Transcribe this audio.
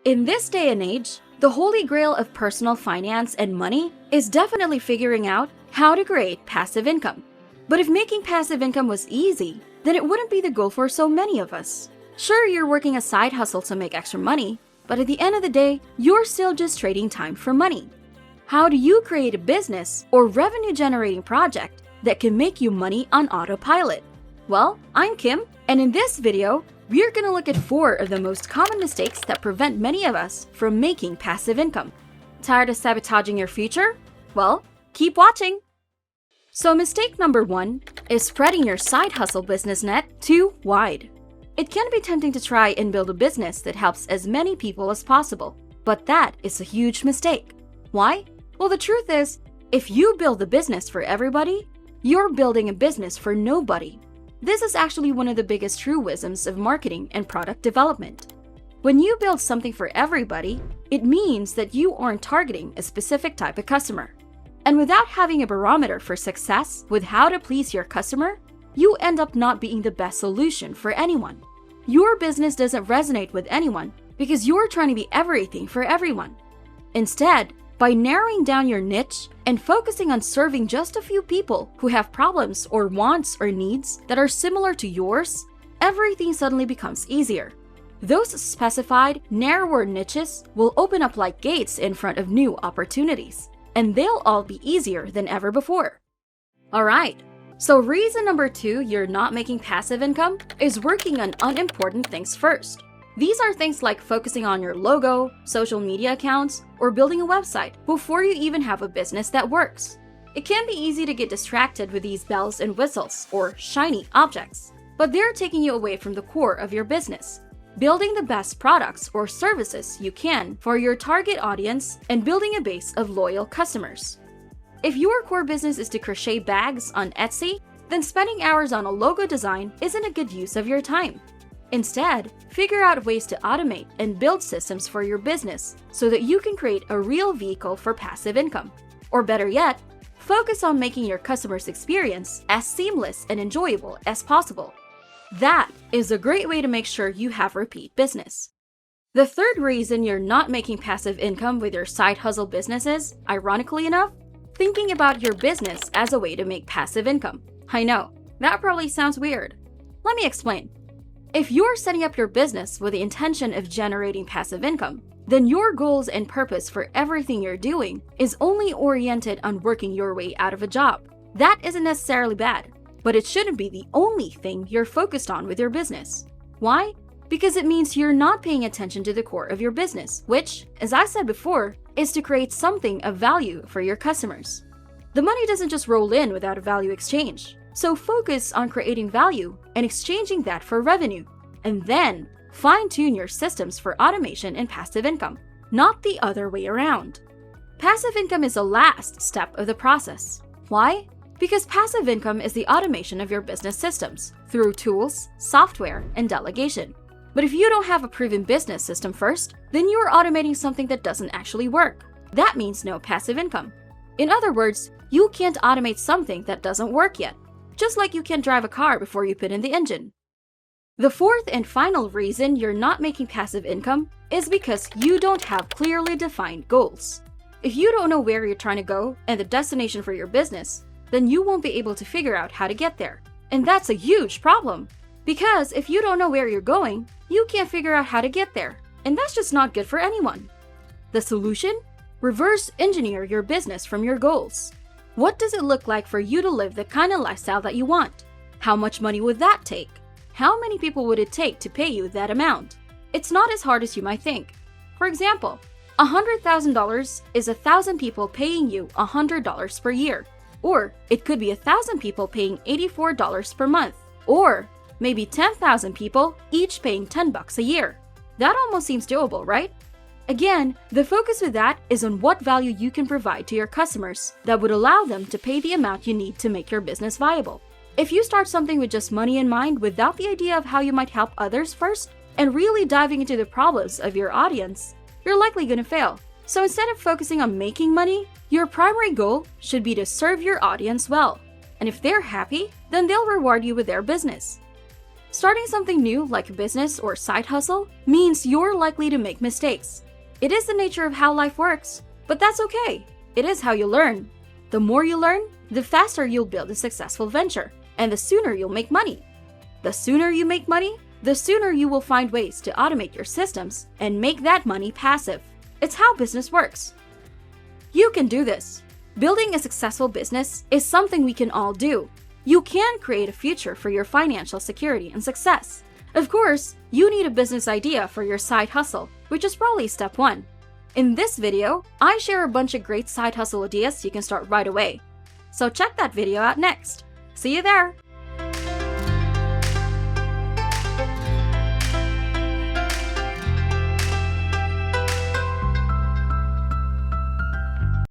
In this day and age, the holy grail of personal finance and money is definitely figuring out how to create passive income. But if making passive income was easy, then it wouldn't be the goal for so many of us. Sure, you're working a side hustle to make extra money, but at the end of the day, you're still just trading time for money. How do you create a business or revenue-generating project that can make you money on autopilot? Well, I'm Kim, and in this video, we're gonna look at 4 of the most common mistakes that prevent many of us from making passive income. Tired of sabotaging your future? Well, keep watching! So mistake number 1 is spreading your side hustle business net too wide. It can be tempting to try and build a business that helps as many people as possible, but that is a huge mistake. Why? Well, the truth is, if you build a business for everybody, you're building a business for nobody. This is actually one of the biggest truisms of marketing and product development. When you build something for everybody, it means that you aren't targeting a specific type of customer. And without having a barometer for success with how to please your customer, you end up not being the best solution for anyone. Your business doesn't resonate with anyone because you're trying to be everything for everyone. Instead, by narrowing down your niche and focusing on serving just a few people who have problems or wants or needs that are similar to yours, everything suddenly becomes easier. Those specified, narrower niches will open up like gates in front of new opportunities, and they'll all be easier than ever before. Alright, so reason number 2 you're not making passive income is working on unimportant things first. These are things like focusing on your logo, social media accounts, or building a website before you even have a business that works. It can be easy to get distracted with these bells and whistles, or shiny objects, but they're taking you away from the core of your business, building the best products or services you can for your target audience and building a base of loyal customers. If your core business is to crochet bags on Etsy, then spending hours on a logo design isn't a good use of your time. Instead, figure out ways to automate and build systems for your business so that you can create a real vehicle for passive income. Or better yet, focus on making your customers' experience as seamless and enjoyable as possible. That is a great way to make sure you have repeat business. The third reason you're not making passive income with your side hustle business is, ironically enough, thinking about your business as a way to make passive income. I know, that probably sounds weird. Let me explain. If you're setting up your business with the intention of generating passive income, then your goals and purpose for everything you're doing is only oriented on working your way out of a job. That isn't necessarily bad, but it shouldn't be the only thing you're focused on with your business. Why? Because it means you're not paying attention to the core of your business, which, as I said before, is to create something of value for your customers. The money doesn't just roll in without a value exchange. So focus on creating value and exchanging that for revenue, and then fine-tune your systems for automation and passive income, not the other way around. Passive income is the last step of the process. Why? Because passive income is the automation of your business systems through tools, software, and delegation. But if you don't have a proven business system first, then you are automating something that doesn't actually work. That means no passive income. In other words, you can't automate something that doesn't work yet. Just like you can't drive a car before you put in the engine. The fourth and final reason you're not making passive income is because you don't have clearly defined goals. If you don't know where you're trying to go and the destination for your business, then you won't be able to figure out how to get there. And that's a huge problem. Because if you don't know where you're going, you can't figure out how to get there. And that's just not good for anyone. The solution? Reverse engineer your business from your goals. What does it look like for you to live the kind of lifestyle that you want? How much money would that take? How many people would it take to pay you that amount? It's not as hard as you might think. For example, $100,000 is 1,000 people paying you $100 per year. Or it could be 1,000 people paying $84 per month. Or maybe 10,000 people each paying $10 a year. That almost seems doable, right? Again, the focus with that is on what value you can provide to your customers that would allow them to pay the amount you need to make your business viable. If you start something with just money in mind without the idea of how you might help others first, and really diving into the problems of your audience, you're likely going to fail. So instead of focusing on making money, your primary goal should be to serve your audience well. And if they're happy, then they'll reward you with their business. Starting something new like a business or side hustle means you're likely to make mistakes. It is the nature of how life works, but that's okay. It is how you learn. The more you learn, the faster you'll build a successful venture, and the sooner you'll make money. The sooner you make money, the sooner you will find ways to automate your systems and make that money passive. It's how business works. You can do this. Building a successful business is something we can all do. You can create a future for your financial security and success. Of course, you need a business idea for your side hustle, which is probably step 1. In this video, I share a bunch of great side hustle ideas you can start right away. So check that video out next. See you there!